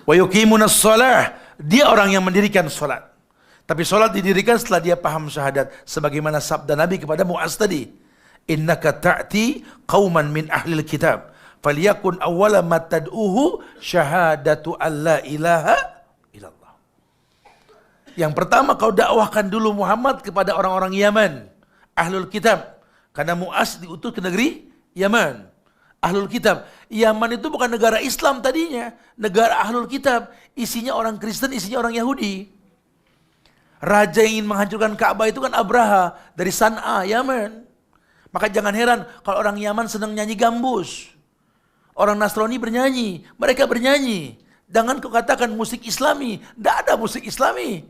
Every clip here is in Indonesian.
Wa yuqimunas shalah, dia orang yang mendirikan salat. Tapi salat didirikan setelah dia paham syahadat, sebagaimana sabda Nabi kepada Muaz tadi, innaka ta'ti qauman min ahlil kitab falyakun awwala ma tad'uhu syahadatu alla ilaha illallah. Yang pertama kau dakwahkan dulu Muhammad kepada orang-orang Yaman, ahlul kitab, karena Muaz diutus ke negeri Yaman. Ahlul kitab, Yaman itu bukan negara Islam tadinya, negara ahlul kitab, isinya orang Kristen, isinya orang Yahudi. Raja yang ingin menghancurkan Ka'bah itu kan Abraha dari San'a, Yaman. Maka jangan heran kalau orang Yaman senang nyanyi gambus. Orang Nasrani bernyanyi, mereka bernyanyi. Jangan kau katakan musik Islami, tidak ada musik Islami.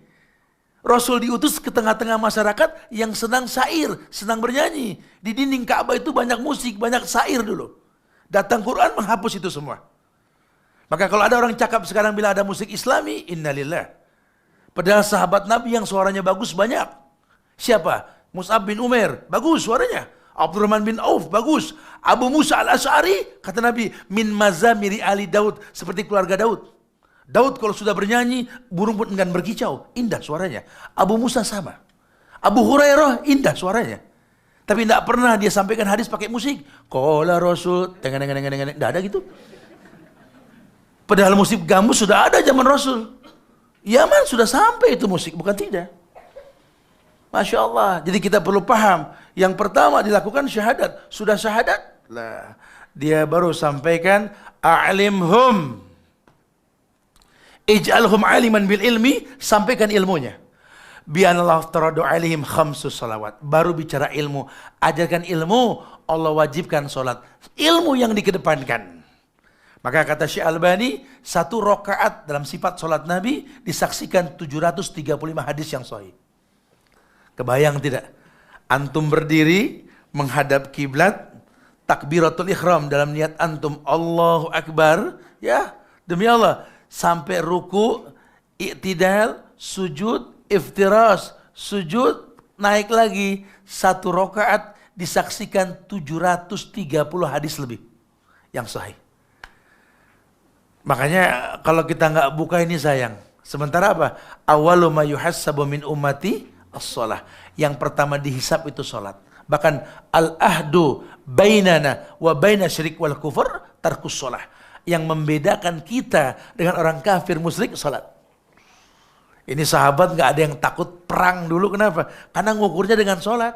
Rasul diutus ke tengah-tengah masyarakat yang senang syair, senang bernyanyi. Di dinding Ka'bah itu banyak musik, banyak syair dulu. Datang Quran menghapus itu semua. Maka kalau ada orang cakap sekarang bila ada musik Islami, innalillah. Padahal sahabat Nabi yang suaranya bagus banyak. Siapa? Mus'ab bin Umair, bagus suaranya. Abdurrahman bin Auf, bagus. Abu Musa al-Asy'ari, kata Nabi, min mazamiri ali Daud, seperti keluarga Daud. Daud kalau sudah bernyanyi, burung pun enggan berkicau, indah suaranya. Abu Musa sama. Abu Hurairah, indah suaranya. Tapi tidak pernah dia sampaikan hadis pakai musik. Qala Rasul, tidak ada gitu. Padahal musik gambus sudah ada zaman Rasul. Yaman sudah sampai itu musik, bukan tidak. Masya Allah. Jadi kita perlu paham. Yang pertama dilakukan syahadat. Sudah syahadat? Lah, dia baru sampaikan a'limhum. Ij'alhum aliman bil ilmi. Sampaikan ilmunya. Bi'anallahu taradu alaihim khamsus salawat. Baru bicara ilmu. Ajarkan ilmu. Allah wajibkan sholat. Ilmu yang dikedepankan. Maka kata Syekh Albani, 1 rakaat dalam sifat sholat Nabi disaksikan 735 hadis yang sahih. Kebayang tidak? Antum berdiri menghadap kiblat, takbiratul ihram dalam niat antum Allahu Akbar, ya demi Allah, sampai ruku, i'tidal, sujud, iftirash, sujud, naik lagi, 1 rakaat disaksikan 730 hadis lebih yang sahih. Makanya kalau kita nggak buka ini sayang. Sementara apa? Awwalu ma yuhassabu min ummati as-shalah. Yang pertama dihisab itu salat. Bahkan al-ahdu bainana wa baina syirik wal kufur tarkus shalah. Yang membedakan kita dengan orang kafir musyrik salat. Ini sahabat nggak ada yang takut perang dulu, kenapa? Karena ngukurnya dengan salat.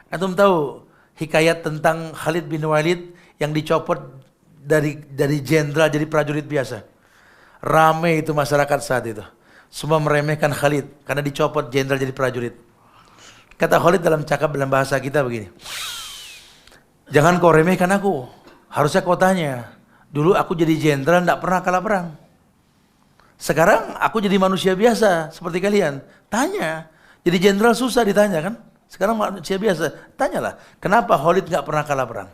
Antum tahu hikayat tentang Khalid bin Walid yang dicopot dari jenderal jadi prajurit biasa. Rame itu masyarakat saat itu. Semua meremehkan Khalid karena dicopot jenderal jadi prajurit. Kata Khalid dalam bahasa kita begini. Jangan kau remehkan aku. Harusnya kau tanya. Dulu aku jadi jenderal tidak pernah kalah perang. Sekarang aku jadi manusia biasa seperti kalian. Tanya. Jadi jenderal susah ditanya kan? Sekarang manusia biasa. Tanyalah. Kenapa Khalid nggak pernah kalah perang?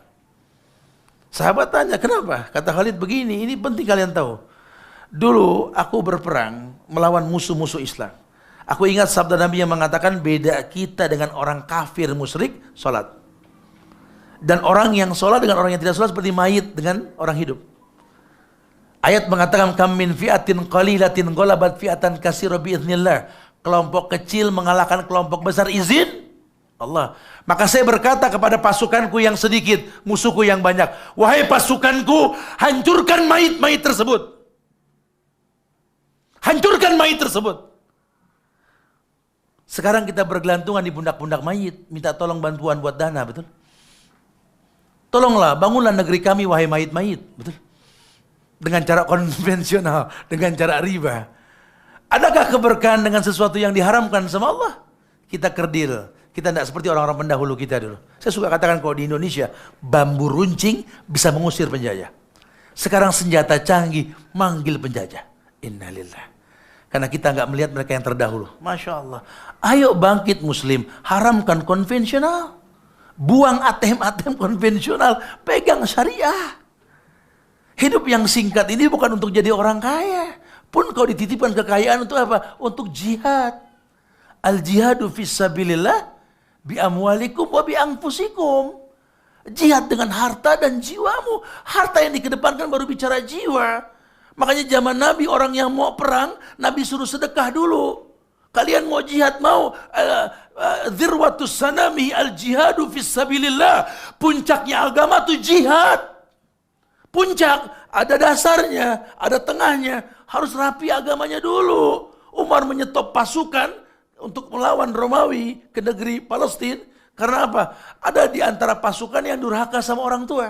Sahabat tanya, kenapa? Kata Khalid begini, ini penting kalian tahu. Dulu aku berperang melawan musuh-musuh Islam. Aku ingat sabda Nabi yang mengatakan beda kita dengan orang kafir musyrik, sholat. Dan orang yang sholat dengan orang yang tidak sholat seperti mayit dengan orang hidup. Ayat mengatakan, kam min fi'atin qalilatin ghalabat fi'atan katsira biiznillah. Kelompok kecil mengalahkan kelompok besar, izin Allah. Maka saya berkata kepada pasukanku yang sedikit, musuhku yang banyak, wahai pasukanku, hancurkan mayit-mayit tersebut. Hancurkan mayit tersebut. Sekarang kita bergelantungan di pundak-pundak mayit, minta tolong bantuan buat dana, betul? Tolonglah, bangunlah negeri kami, wahai mayit-mayit, betul? Dengan cara konvensional, dengan cara riba. Adakah keberkahan dengan sesuatu yang diharamkan sama Allah? Kita kerdil. Kita tidak seperti orang-orang pendahulu kita dulu. Saya suka katakan kalau di Indonesia, bambu runcing bisa mengusir penjajah. Sekarang senjata canggih manggil penjajah. Innalillah. Karena kita nggak melihat mereka yang terdahulu. Masya Allah. Ayo bangkit muslim. Haramkan konvensional. Buang ATM-ATM konvensional. Pegang syariah. Hidup yang singkat ini bukan untuk jadi orang kaya. Pun kau dititipkan kekayaan untuk apa? Untuk jihad. Al-jihadu fis sabilillah bi amwalikum wa bi anfusikum. Jihad dengan harta dan jiwamu. Harta yang dikedepankan baru bicara jiwa. Makanya zaman Nabi orang yang mau perang, Nabi suruh sedekah dulu. Kalian mau jihad, mau dzirwatus sanami al-jihadu fisabilillah. Puncaknya agama itu jihad. Puncak, ada dasarnya, ada tengahnya. Harus rapi agamanya dulu. Umar menyetop pasukan untuk melawan Romawi ke negeri Palestina. Karena apa? Ada di antara pasukan yang durhaka sama orang tua.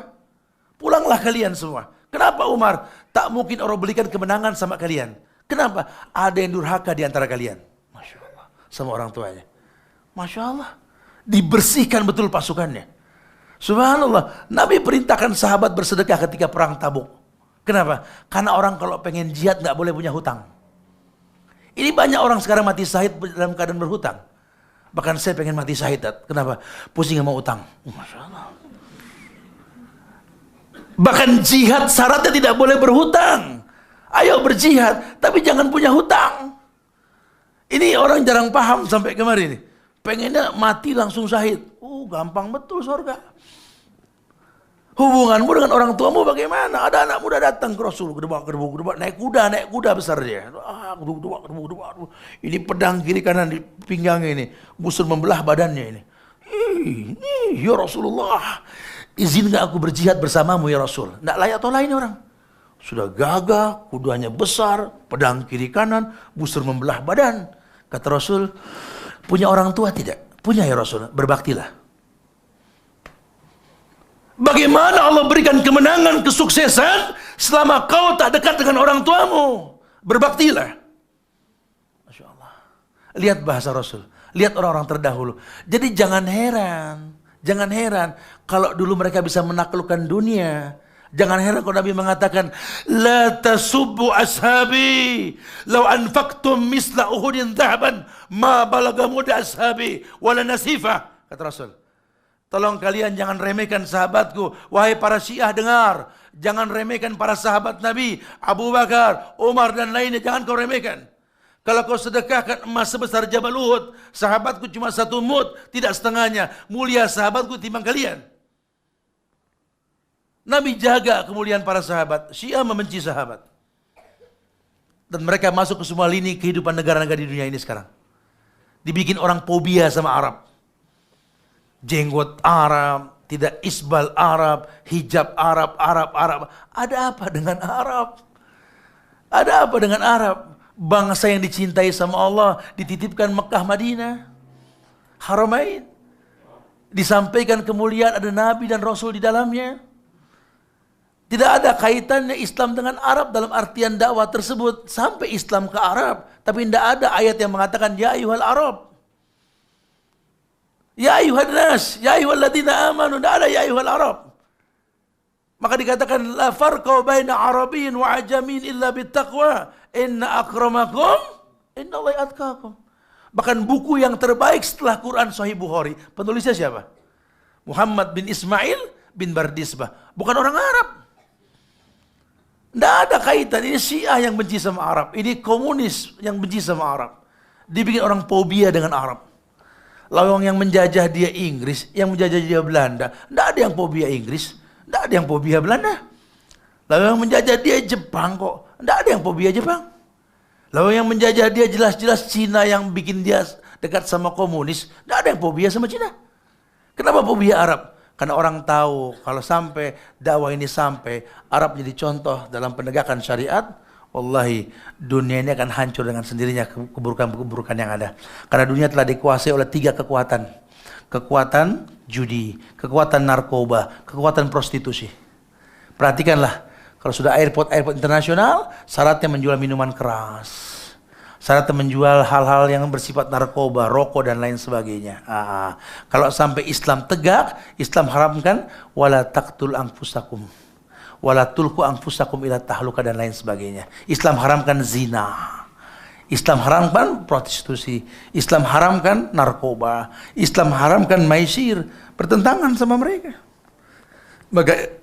Pulanglah kalian semua. Kenapa Umar? Tak mungkin orang berikan kemenangan sama kalian. Kenapa? Ada yang durhaka di antara kalian. Masya Allah. Sama orang tuanya. Masya Allah. Dibersihkan betul pasukannya. Subhanallah. Nabi perintahkan sahabat bersedekah ketika perang Tabuk. Kenapa? Karena orang kalau pengen jihad nggak boleh punya hutang. Ini banyak orang sekarang mati syahid dalam keadaan berhutang. Bahkan saya pengen mati syahid. Kenapa? Pusing sama utang. Masya Allah. Bahkan jihad syaratnya tidak boleh berhutang. Ayo berjihad, tapi jangan punya hutang. Ini orang jarang paham sampai kemarin. Pengennya mati langsung syahid. Gampang betul surga. Hubunganmu dengan orang tuamu bagaimana? Ada anak muda datang ke Rasul, gedebak, naik kuda besar dia. Gedebak. Ini pedang kiri kanan di pinggangnya ini, busur membelah badannya ini. Ya Rasulullah, izin gak aku berjihad bersamamu ya Rasul? Nggak layak tolak ini orang. Sudah gagah, kudanya besar, pedang kiri kanan, busur membelah badan. Kata Rasul, punya orang tua tidak? Punya ya Rasul, berbaktilah. Bagaimana Allah berikan kemenangan, kesuksesan selama kau tak dekat dengan orang tuamu? Berbaktilah. Masya Allah. Lihat bahasa Rasul. Lihat orang-orang terdahulu. Jadi jangan heran. Jangan heran kalau dulu mereka bisa menaklukkan dunia. Jangan heran kalau Nabi mengatakan, La tasubbu ashabi, law anfaqtum misla uhudin dhahaban, ma balaga muda ashabi, wala nasifah. Kata Rasul. Tolong kalian jangan remehkan sahabatku. Wahai para Syiah dengar. Jangan remehkan para sahabat Nabi. Abu Bakar, Umar dan lainnya. Jangan kau remehkan. Kalau kau sedekahkan emas sebesar Jabal Uhud. Sahabatku cuma 1 mud. Tidak setengahnya. Mulia sahabatku timbang kalian. Nabi jaga kemuliaan para sahabat. Syiah membenci sahabat. Dan mereka masuk ke semua lini kehidupan negara-negara di dunia ini sekarang. Dibikin orang fobia sama Arab. Jenggot Arab, tidak isbal Arab, hijab Arab. Ada apa dengan Arab? Ada apa dengan Arab? Bangsa yang dicintai sama Allah, dititipkan Mekah Madinah, Haramain. Disampaikan kemuliaan ada Nabi dan Rasul di dalamnya. Tidak ada kaitannya Islam dengan Arab dalam artian dakwah tersebut. Sampai Islam ke Arab. Tapi tidak ada ayat yang mengatakan, Ya ayuhal Arab. Ya ayuhal nas, ya ayuhal ladina amanu, tidak ada ya ayuhal Arab. Maka dikatakan la farqa baina Arabiyyin wa ajamin illa bittaqwa, inna akramakum innallahi atqakum. Bahkan buku yang terbaik setelah Quran Sahih Bukhari, penulisnya siapa? Muhammad bin Ismail bin Bardisbah, bukan orang Arab. Tidak ada kaitan, ini Syiah yang benci sama Arab, ini komunis yang benci sama Arab. Dibikin orang fobia dengan Arab. Lawang yang menjajah dia Inggris, yang menjajah dia Belanda. Tidak ada yang fobia Inggris, tidak ada yang fobia Belanda. Lalu yang menjajah dia Jepang kok, tidak ada yang fobia Jepang. Lalu yang menjajah dia jelas-jelas Cina yang bikin dia dekat sama komunis, tidak ada yang fobia sama Cina. Kenapa fobia Arab? Karena orang tahu kalau sampai dakwah ini sampai Arab jadi contoh dalam penegakan syariat, wallahi dunia ini akan hancur dengan sendirinya keburukan-keburukan yang ada. Karena dunia telah dikuasai oleh 3 kekuatan. Kekuatan judi, kekuatan narkoba, kekuatan prostitusi. Perhatikanlah, kalau sudah airport internasional, syaratnya menjual minuman keras. Syaratnya menjual hal-hal yang bersifat narkoba, rokok dan lain sebagainya. Kalau sampai Islam tegak, Islam haramkan wala taqtul anfusakum. Wala tulku anfusakum ila tahluka dan lain sebagainya. Islam haramkan zina. Islam haramkan prostitusi. Islam haramkan narkoba. Islam haramkan maisir. Bertentangan sama mereka.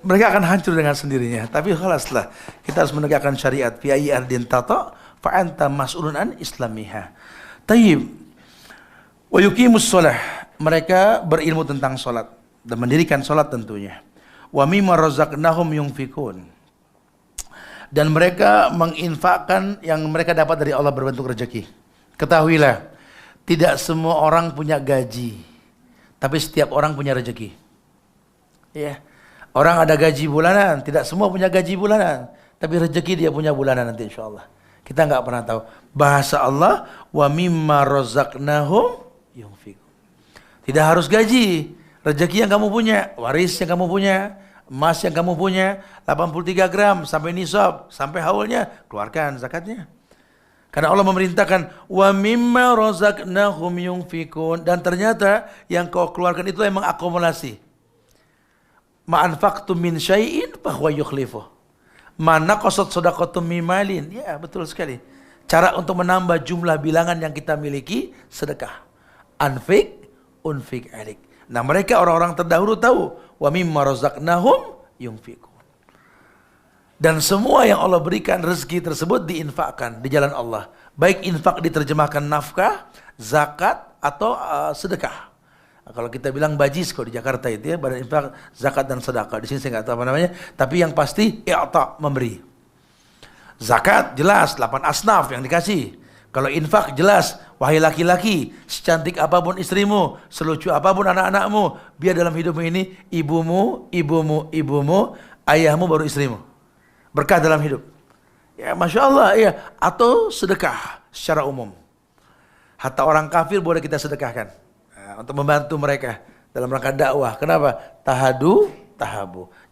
Mereka akan hancur dengan sendirinya. Tapi khalaslah, kita harus menegakkan syariat. Fi ayyi ardin tata fa anta mas'ulun an islamiha. Tayyib. Wa yuqimus shalah. Mereka berilmu tentang salat. dan mendirikan sholat tentunya. Wa mimma razaqnahum yunfikun. Dan mereka menginfakkan yang mereka dapat dari Allah berbentuk rezeki. Ketahuilah, tidak semua orang punya gaji, tapi setiap orang punya rezeki. Ya. Orang ada gaji bulanan, tidak semua punya gaji bulanan, tapi rezeki dia punya bulanan nanti insyaallah. Kita nggak pernah tahu. Bahasa Allah, wa mimma razaqnahum yunfikun. Tidak harus gaji, rezeki yang kamu punya, waris yang kamu punya, emas yang kamu punya, 83 gram sampai nisab, sampai haulnya, keluarkan zakatnya. Karena Allah memerintahkan wa mimma razaqnahum yunfikun, dan ternyata yang kau keluarkan itu emang akumulasi. Ma anfaqtum min syai'in fahuwa yukhlifuh. Ma naqasat shadaqatum min malin. Ya, betul sekali. Cara untuk menambah jumlah bilangan yang kita miliki, sedekah. Anfik, unfik alik. Nah, mereka orang-orang terdahulu tahu wa mimma razaqnahum yunfikun. Dan semua yang Allah berikan rezeki tersebut diinfakkan di jalan Allah. Baik infak diterjemahkan nafkah, zakat atau sedekah. Nah, kalau kita bilang bajis kalau di Jakarta itu ya, badan infak, zakat dan sedekah. Di sini saya nggak tahu apa namanya, tapi yang pasti i'ta, memberi. Zakat jelas 8 asnaf yang dikasih. Kalau infak jelas, wahai laki-laki, secantik apapun istrimu, selucu apapun anak-anakmu, biar dalam hidupmu ini ibumu, ayahmu baru istrimu. Berkah dalam hidup. Ya, Masya Allah, ya. Atau sedekah secara umum. Hatta orang kafir boleh kita sedekahkan. Nah, untuk membantu mereka dalam rangka dakwah. Kenapa? Tahabu.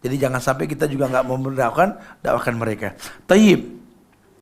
Jadi jangan sampai kita juga nggak memudahkan dakwahkan mereka. Tayyib.